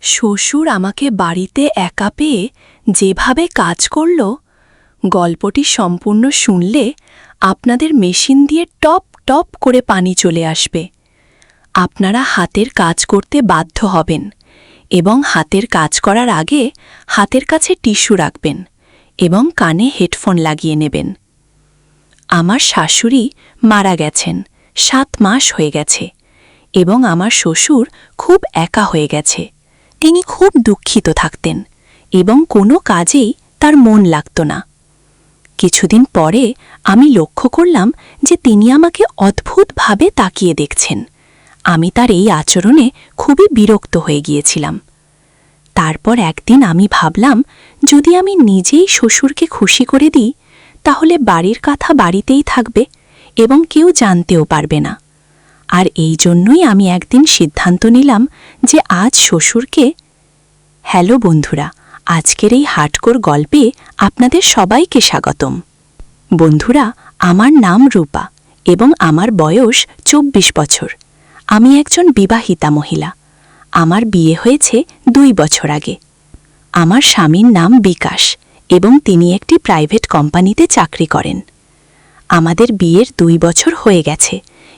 শ্বশুর আমাকে বাড়িতে একা পেয়ে যেভাবে কাজ করল, গল্পটি সম্পূর্ণ শুনলে আপনাদের মেশিন দিয়ে টপ টপ করে পানি চলে আসবে। আপনারা হাতের কাজ করতে বাধ্য হবেন এবং হাতের কাজ করার আগে হাতের কাছে টিস্যু রাখবেন এবং কানে হেডফোন লাগিয়ে নেবেন। আমার শাশুড়ি মারা গেছেন, 7 মাস হয়ে গেছে এবং আমার শ্বশুর খুব একা হয়ে গেছে। তিনি খুব দুঃখিত থাকতেন এবং কোনো কাজেই তার মন লাগত না। কিছুদিন পরে আমি লক্ষ্য করলাম যে তিনি আমাকে অদ্ভুতভাবে তাকিয়ে দেখছেন। আমি তার এই আচরণে খুবই বিরক্ত হয়ে গিয়েছিলাম। তারপর একদিন আমি ভাবলাম, যদি আমি নিজেই শ্বশুরকে খুশি করে দিই তাহলে বাড়ির কথা বাড়িতেই থাকবে এবং কেউ জানতেও পারবে না। আর এই জন্যই আমি একদিন সিদ্ধান্ত নিলাম যে আজ শ্বশুরকে। হ্যালো বন্ধুরা, আজকের এই হার্ডকোর গল্পে আপনাদের সবাইকে স্বাগতম। বন্ধুরা, আমার নাম রূপা এবং আমার বয়স 24 বছর। আমি একজন বিবাহিতা মহিলা। আমার বিয়ে হয়েছে 2 বছর আগে। আমার স্বামীর নাম বিকাশ এবং তিনি একটি প্রাইভেট কোম্পানিতে চাকরি করেন। আমাদের বিয়ের 2 বছর হয়ে গেছে,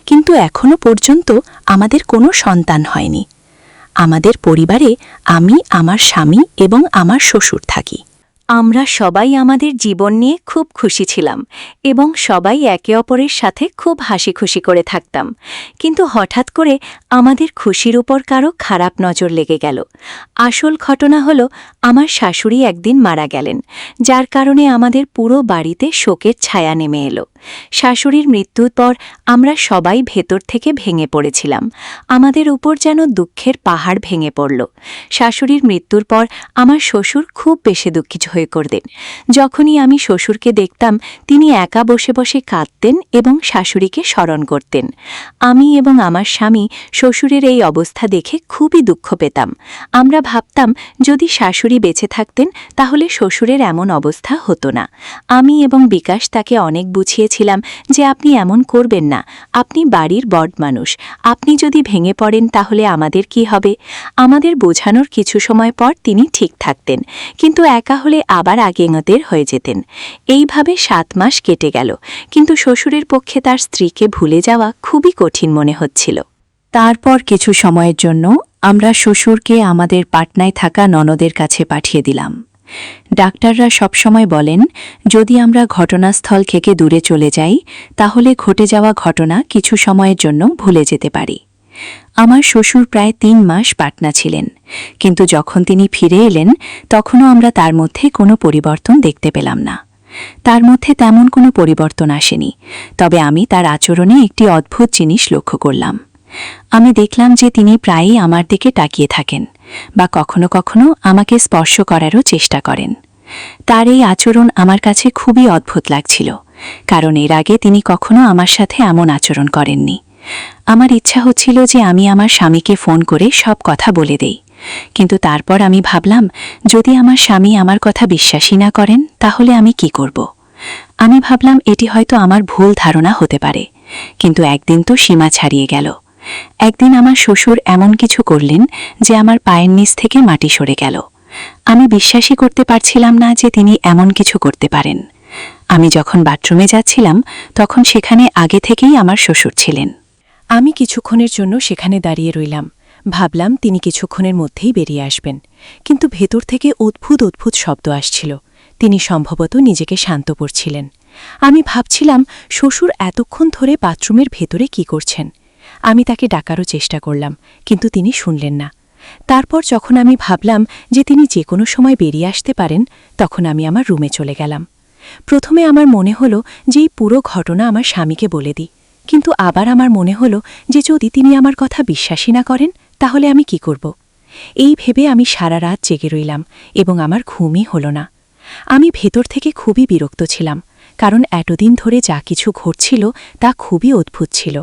কিন্তু এখনো পর্যন্ত আমাদের কোনো সন্তান হয়নি। আমাদের পরিবারে আমি, আমার স্বামী এবং আমার শ্বশুর থাকি। আমরা সবাই আমাদের জীবন নিয়ে খুব খুশি ছিলাম এবং সবাই একে অপরের সাথে খুব হাসি খুশি করে থাকতাম। কিন্তু হঠাৎ করে আমাদের খুশির উপর কারো খারাপ নজর লেগে গেল। আসল ঘটনা হলো, আমার শাশুড়ি একদিন মারা গেলেন, যার কারণে আমাদের পুরো বাড়িতে শোকের ছায়া নেমে এলো। শাশুড়ির মৃত্যুর পর আমরা সবাই ভেতর থেকে ভেঙে পড়েছিলাম। আমাদের উপর যেন দুঃখের পাহাড় ভেঙে পড়ল। শাশুড়ির মৃত্যুর পর আমার শ্বশুর খুব বেশি দুঃখিত হয়ে করতেন। যখনই আমি শ্বশুরকে দেখতাম, তিনি একা বসে বসে কাঁদতেন এবং শাশুড়িকে স্মরণ করতেন। আমি এবং আমার স্বামী শ্বশুরের এই অবস্থা দেখে খুবই দুঃখ পেতাম। আমরা ভাবতাম, যদি শাশুড়ি বেঁচে থাকতেন তাহলে শ্বশুরের এমন অবস্থা হতো না। আমি এবং বিকাশ তাকে অনেক বুঝিয়েছিলাম যে আপনি এমন করবেন না, আপনি বাড়ির বড় মানুষ, আপনি যদি ভেঙে পড়েন তাহলে আমাদের কি হবে। আমাদের বোঝানোর কিছু সময় পর তিনি ঠিক থাকতেন, কিন্তু একা হলে আবার আগের হয়ে যেতেন। এইভাবে 7 মাস কেটে গেল, কিন্তু শ্বশুরের পক্ষে তার স্ত্রীকে ভুলে যাওয়া খুবই কঠিন মনে হচ্ছিল। তারপর কিছু সময়ের জন্য আমরা শ্বশুরকে আমাদের পাটনায় থাকা ননদের কাছে পাঠিয়ে দিলাম। ডাক্তাররা সবসময় বলেন, যদি আমরা ঘটনাস্থল থেকে দূরে চলে যাই তাহলে ঘটে যাওয়া ঘটনা কিছু সময়ের জন্য ভুলে যেতে পারি। আমার শ্বশুর প্রায় 3 মাস পাটনা ছিলেন, কিন্তু যখন তিনি ফিরে এলেন তখনও আমরা তার মধ্যে কোনো পরিবর্তন দেখতে পেলাম না। তার মধ্যে তেমন কোনো পরিবর্তন আসেনি, তবে আমি তার আচরণে একটি অদ্ভুত জিনিস লক্ষ্য করলাম। আমি দেখলাম যে তিনি প্রায়ই আমার দিকে তাকিয়ে থাকেন বা কখনো কখনো আমাকে স্পর্শ করারও চেষ্টা করেন। তার এই আচরণ আমার কাছে খুবই অদ্ভুত লাগছিল, কারণ এর আগে তিনি কখনো আমার সাথে এমন আচরণ করেননি। আমার ইচ্ছা হচ্ছিল যে আমি আমার স্বামীকে ফোন করে সব কথা বলে দেই, কিন্তু তারপর আমি ভাবলাম, যদি আমার স্বামী আমার কথা বিশ্বাসই না করেন তাহলে আমি কি করব। আমি ভাবলাম এটি হয়তো আমার ভুল ধারণা হতে পারে, কিন্তু একদিন তো সীমা ছাড়িয়ে গেল। একদিন আমার শ্বশুর এমন কিছু করলেন যে আমার পায়ের নিচ থেকে মাটি সরে গেল। আমি বিশ্বাসই করতে পারছিলাম না যে তিনি এমন কিছু করতে পারেন। আমি যখন বাথরুমে যাচ্ছিলাম তখন সেখানে আগে থেকেই আমার শ্বশুর ছিলেন। আমি কিছুক্ষণের জন্য সেখানে দাঁড়িয়ে রইলাম। ভাবলাম তিনি কিছুক্ষণের মধ্যেই বেরিয়ে আসবেন, কিন্তু ভেতর থেকে অদ্ভুত অদ্ভুত শব্দ আসছিল। তিনি সম্ভবত নিজেকে শান্ত করছিলেন। আমি ভাবছিলাম, শ্বশুর এতক্ষণ ধরে বাথরুমের ভেতরে কি করছেন। আমি তাকে ডাকারও চেষ্টা করলাম, কিন্তু তিনি শুনলেন না। তারপর যখন আমি ভাবলাম যে তিনি যে কোনো সময় বেরিয়ে আসতে পারেন, তখন আমি আমার রুমে চলে গেলাম। প্রথমে আমার মনে হলো যে এই পুরো ঘটনা আমার স্বামীকে বলে দিই, কিন্তু আবার আমার মনে হলো যে যদি তিনি আমার কথা বিশ্বাসই না করেন তাহলে আমি কি করব। এই ভেবে আমি সারা রাত জেগে রইলাম এবং আমার ঘুমই হলো না। আমি ভেতর থেকে খুবই বিরক্ত ছিলাম, কারণ এতদিন ধরে যা কিছু ঘটছিল তা খুবই অদ্ভুত ছিল।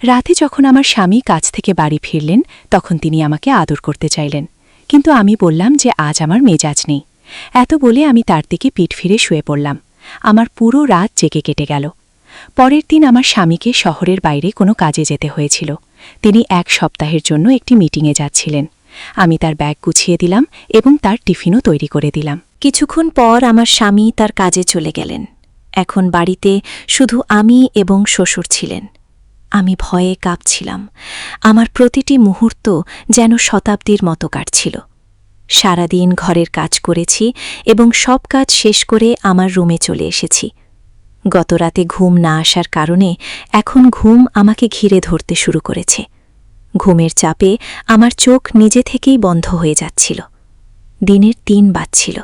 রাতে যখন আমার স্বামী কাজ থেকে বাড়ি ফিরলেন তখন তিনি আমাকে আদর করতে চাইলেন, কিন্তু আমি বললাম যে আজ আমার মেজাজ নেই। এত বলে আমি তার দিকে পিঠ ফিরে শুয়ে পড়লাম। আমার পুরো রাত জেগে কেটে গেল। পরের দিন আমার স্বামীকে শহরের বাইরে কোনো কাজে যেতে হয়েছিল। তিনি 1 সপ্তাহের জন্য একটি মিটিংয়ে যাচ্ছিলেন। আমি তার ব্যাগ গুছিয়ে দিলাম এবং তার টিফিনও তৈরি করে দিলাম। কিছুক্ষণ পর আমার স্বামী তার কাজে চলে গেলেন। এখন বাড়িতে শুধু আমি এবং শ্বশুর ছিলেন। আমি ভয়ে কাঁপছিলাম। আমার প্রতিটি মুহূর্ত যেন শতাব্দীর মতো কাটছিল। সারাদিন ঘরের কাজ করেছি এবং সব কাজ শেষ করে আমার রুমে চলে এসেছি। গতরাতে ঘুম না আসার কারণে এখন ঘুম আমাকে ঘিরে ধরতে শুরু করেছে। ঘুমের চাপে আমার চোখ নিজে থেকেই বন্ধ হয়ে যাচ্ছিল। দিনের ৩ বাজছিল।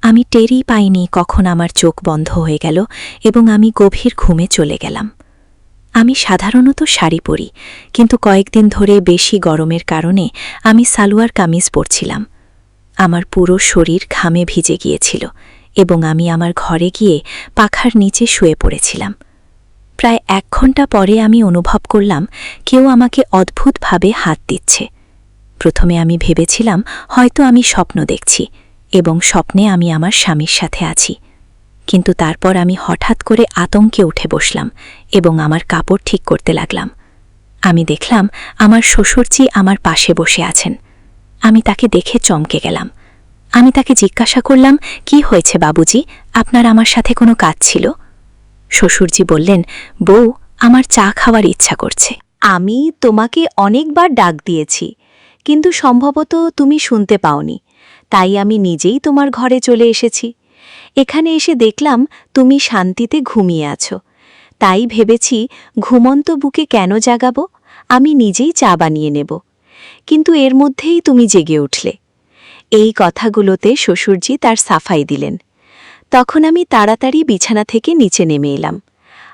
আমি টেরই পাইনি কখন আমার চোখ বন্ধ হয়ে গেল এবং আমি গভীর ঘুমে চলে গেলাম। আমি সাধারণত শাড়ি পরি, কিন্তু কয়েকদিন ধরে বেশি গরমের কারণে আমি সালোয়ার কামিজ পরছিলাম। আমার পুরো শরীর ঘামে ভিজে গিয়েছিল এবং আমি আমার ঘরে গিয়ে পাখার নিচে শুয়ে পড়েছিলাম। প্রায় ১ ঘন্টা পরে আমি অনুভব করলাম কেউ আমাকে অদ্ভুতভাবে হাত দিচ্ছে। প্রথমে আমি ভেবেছিলাম হয়তো আমি স্বপ্ন দেখছি এবং স্বপ্নে আমি আমার স্বামীর সাথে আছি। কিন্তু তারপর আমি হঠাৎ করে আতঙ্কে উঠে বসলাম এবং আমার কাপড় ঠিক করতে লাগলাম। আমি দেখলাম আমার শ্বশুরজি আমার পাশে বসে আছেন। আমি তাকে দেখে চমকে গেলাম। আমি তাকে জিজ্ঞাসা করলাম, কি হয়েছে বাবুজি, আপনার আমার সাথে কোনো কাজ ছিল? শ্বশুরজি বললেন, বউ, আমার চা খাওয়ার ইচ্ছা করছে। আমি তোমাকে অনেকবার ডাক দিয়েছি, কিন্তু সম্ভবত তুমি শুনতে পাওনি, তাই আমি নিজেই তোমার ঘরে চলে এসেছি। এখানে এসে দেখলাম তুমি শান্তিতে ঘুমিয়ে আছো, তাই ভেবেছি ঘুমন্ত বুকে কেন জাগাবো, আমি নিজেই চা বানিয়ে নেব। কিন্তু এর মধ্যেই তুমি জেগে উঠলে। এই কথাগুলোতে শ্বশুরজি তার সাফাই দিলেন। তখন আমি তাড়াতাড়ি বিছানা থেকে নিচে নেমে এলাম।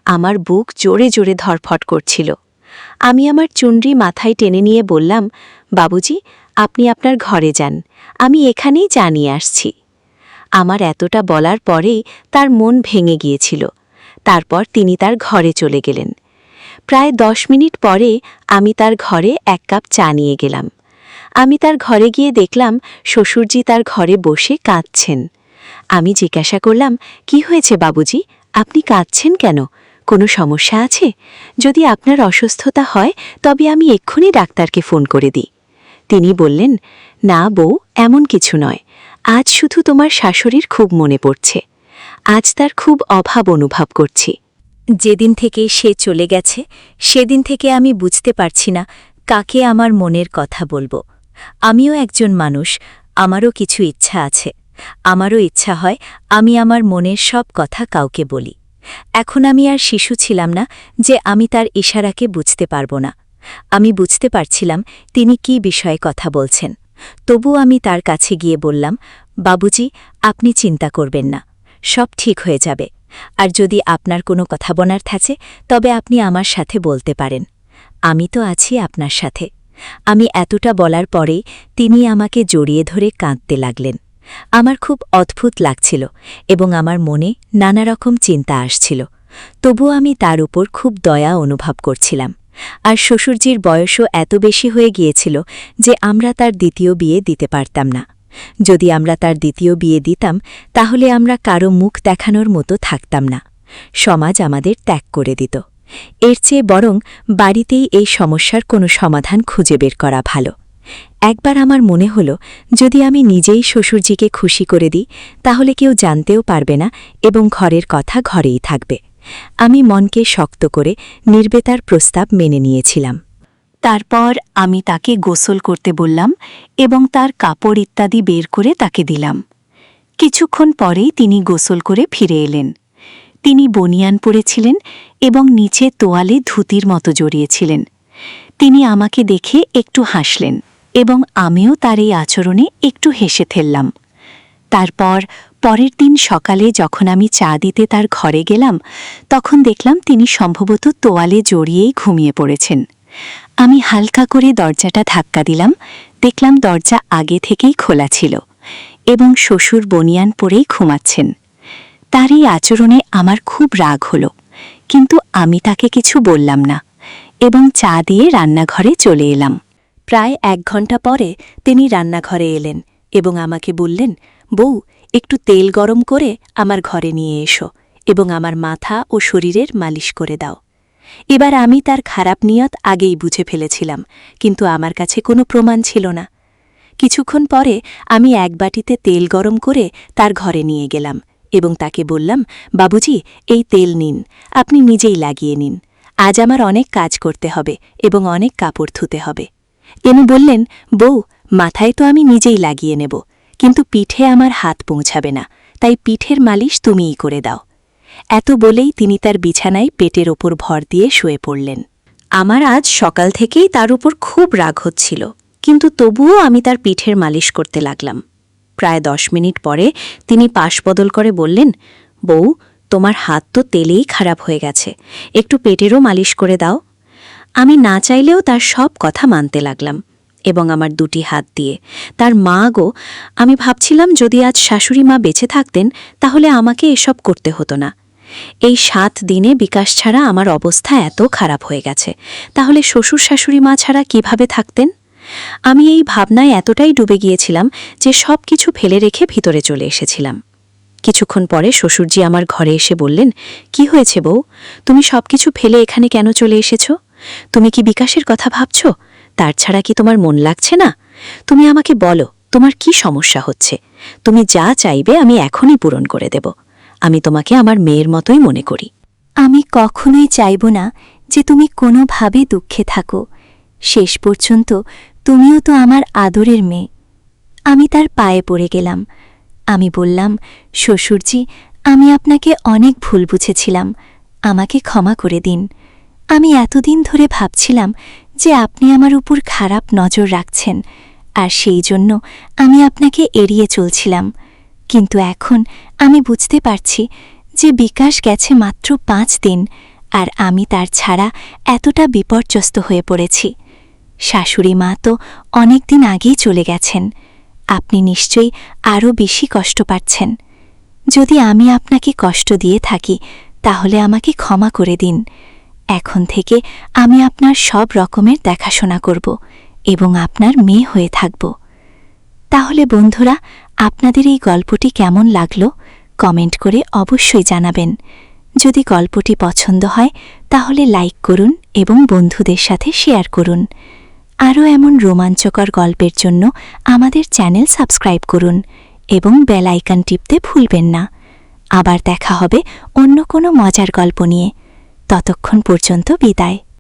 আমার বুক জোরে জোরে ধরফট করছিল। আমি আমার চুনরি মাথায় টেনে নিয়ে বললাম, বাবুজি, আপনি আপনার ঘরে যান, আমি এখানেই চা নিয়ে আসছি। আমার এতটা বলার পরেই তার মন ভেঙে গিয়েছিল। তারপর তিনি তার ঘরে চলে গেলেন। প্রায় ১০ মিনিট পরে আমি তার ঘরে ১ কাপ চা নিয়ে গেলাম। আমি তার ঘরে গিয়ে দেখলাম শ্বশুরজি তার ঘরে বসে কাঁদছেন। আমি জিজ্ঞাসা করলাম, কি হয়েছে বাবুজি, আপনি কাঁদছেন কেন? কোনো সমস্যা আছে? যদি আপনার অসুস্থতা হয় তবে আমি এক্ষুনি ডাক্তারকে ফোন করে দিই। তিনি বললেন, না বউ, এমন কিছু নয়। আজ শুধু তোমার শাশুড়ির খুব মনে পড়ছে। আজ তার খুব অভাব অনুভব করছি। যেদিন থেকে সে চলে গেছে সেদিন থেকে আমি বুঝতে পারছি না কাকে আমার মনের কথা বলবো। আমিও একজন মানুষ, আমারও কিছু ইচ্ছা আছে। আমারও ইচ্ছা হয় আমি আমার মনের সব কথা কাউকে বলি। এখন আমি আর শিশু ছিলাম না যে আমি তার ইশারাকে বুঝতে পারব না। আমি বুঝতে পারছিলাম তিনি কি বিষয়ে কথা বলছেন। তবু আমি তার কাছে গিয়ে বললাম, বাবুজি, আপনি চিন্তা করবেন না, সব ঠিক হয়ে যাবে। আর যদি আপনার কোনো কথা বলার থাকে তবে আপনি আমার সাথে বলতে পারেন। আমি তো আছি আপনার সাথে। আমি এতটা বলার পরেই তিনি আমাকে জড়িয়ে ধরে কাঁদতে লাগলেন। আমার খুব অদ্ভুত লাগছিল এবং আমার মনে নানা রকম চিন্তা আসছিল। তবু আমি তার উপর খুব দয়া অনুভব করছিলাম। আর শ্বশুরজির বয়সও এত বেশি হয়ে গিয়েছিল যে আমরা তার দ্বিতীয় বিয়ে দিতে পারতাম না। যদি আমরা তার দ্বিতীয় বিয়ে দিতাম তাহলে আমরা কারো মুখ দেখানোর মতো থাকতাম না। সমাজ আমাদের ত্যাগ করে দিত। এর চেয়ে বরং বাড়িতেই এই সমস্যার কোনো সমাধান খুঁজে বের করা ভালো। একবার আমার মনে হল, যদি আমি নিজেই শ্বশুরজিকে খুশি করে দিই তাহলে কেউ জানতেও পারবে না এবং ঘরের কথা ঘরেই থাকবে। আমি মনকে শক্ত করে নির্বেতার প্রস্তাব মেনে নিয়েছিলাম। তারপর আমি তাকে গোসল করতে বললাম এবং তার কাপড় ইত্যাদি বের করে তাকে দিলাম। কিছুক্ষণ পরেই তিনি গোসল করে ফিরে এলেন। তিনি বনিয়ান পরেছিলেন এবং নিচে তোয়ালে ধুতির মতো জড়িয়েছিলেন। তিনি আমাকে দেখে একটু হাসলেন এবং আমিও তার এই আচরণে একটু হেসে ফেললাম। তারপর পরের দিন সকালে যখন আমি চা দিতে তার ঘরে গেলাম তখন দেখলাম তিনি সম্ভবত তোয়ালে জড়িয়েই ঘুমিয়ে পড়েছেন। আমি হালকা করে দরজাটা ধাক্কা দিলাম। দেখলাম দরজা আগে থেকেই খোলা ছিল এবং শ্বশুর বনিয়ান পরেই ঘুমাচ্ছেন। তার এই আচরণে আমার খুব রাগ হল, কিন্তু আমি তাকে কিছু বললাম না এবং চা দিয়ে রান্নাঘরে চলে এলাম। প্রায় ১ ঘন্টা পরে তিনি রান্নাঘরে এলেন এবং আমাকে বললেন, বউ, একটু তেল গরম করে আমার ঘরে নিয়ে এসো এবং আমার মাথা ও শরীরের মালিশ করে দাও। এবার আমি তার খারাপ নিয়ত আগেই বুঝে ফেলেছিলাম, কিন্তু আমার কাছে কোনো প্রমাণ ছিল না। কিছুক্ষণ পরে আমি এক বাটিতে তেল গরম করে তার ঘরে নিয়ে গেলাম এবং তাকে বললাম, বাবুজি, এই তেল নিন, আপনি নিজেই লাগিয়ে নিন। আজ আমার অনেক কাজ করতে হবে এবং অনেক কাপড় ধুতে হবে। এনু বললেন, বউ, মাথায় তো আমি নিজেই লাগিয়ে নেব, কিন্তু পিঠে আমার হাত পৌঁছাবে না, তাই পিঠের মালিশ তুমিই করে দাও। এত বলেই তিনি তার বিছানায় পেটের ওপর ভর দিয়ে শুয়ে পড়লেন। আমার আজ সকাল থেকেই তার উপর খুব রাগ হচ্ছিল, কিন্তু তবুও আমি তার পিঠের মালিশ করতে লাগলাম। প্রায় 10 মিনিট পরে তিনি পাশ বদল করে বললেন, বউ, তোমার হাত তো তেলেই খারাপ হয়ে গেছে, একটু পেটেরও মালিশ করে দাও। আমি না চাইলেও তার সব কথা মানতে লাগলাম এবং আমার 2টি হাত দিয়ে। তার মা গো, আমি ভাবছিলাম যদি আজ শাশুড়ি মা বেঁচে থাকতেন তাহলে আমাকে এসব করতে হতো না। এই 7 দিনে বিকাশ ছাড়া আমার অবস্থা এত খারাপ হয়ে গেছে, তাহলে শ্বশুর শাশুড়ি মা ছাড়া কিভাবে থাকতেন? আমি এই ভাবনায় এতটাই ডুবে গিয়েছিলাম যে সব কিছু ফেলে রেখে ভিতরে চলে এসেছিলাম। কিছুক্ষণ পরে শ্বশুরজি আমার ঘরে এসে বললেন, কি হয়েছে বউ, তুমি সবকিছু ফেলে এখানে কেন চলে এসেছ? তুমি কি বিকাশের কথা ভাবছ? তার ছাড়া কি তোমার মন লাগছে না? তুমি আমাকে বলো, তোমার কি সমস্যা হচ্ছে? তুমি যা চাইবে আমি এখনই পূরণ করে দেব। আমি তোমাকে আমার মেয়ের মতোই মনে করি। আমি কখনোই চাইব না যে তুমি কোনোভাবে দুঃখে থাকো। শেষ পর্যন্ত তুমিও তো আমার আদরের মেয়ে। আমি তার পায়ে পড়ে গেলাম। আমি বললাম, শ্বশুরজি, আমি আপনাকে অনেক ভুল বুঝেছিলাম, আমাকে ক্ষমা করে দিন। আমি এতদিন ধরে ভাবছিলাম যে আপনি আমার উপর খারাপ নজর রাখছেন, আর সেই জন্য আমি আপনাকে এড়িয়ে চলছিলাম। কিন্তু এখন আমি বুঝতে পারছি যে বিকাশ গেছে মাত্র 5 দিন, আর আমি তার ছাড়া এতটা বিপর্যস্ত হয়ে পড়েছি। শাশুড়ি মা তো অনেক দিন আগেই চলে গেছেন। আপনি নিশ্চয়ই আরও বেশি কষ্ট পাচ্ছেন। যদি আমি আপনাকে কষ্ট দিয়ে থাকি তাহলে আমাকে ক্ষমা করে দিন। এখন থেকে আমি আপনার সব রকমের দেখাশোনা করব এবং আপনার মেয়ে হয়ে থাকব। তাহলে বন্ধুরা, আপনাদের এই গল্পটি কেমন লাগলো কমেন্ট করে অবশ্যই জানাবেন। যদি গল্পটি পছন্দ হয় তাহলে লাইক করুন এবং বন্ধুদের সাথে শেয়ার করুন। আরও এমন রোমাঞ্চকর গল্পের জন্য আমাদের চ্যানেল সাবস্ক্রাইব করুন এবং বেল আইকন টিপতে ভুলবেন না। আবার দেখা হবে অন্য কোনো মজার গল্প নিয়ে। ততক্ষণ পর্যন্ত বিদায়।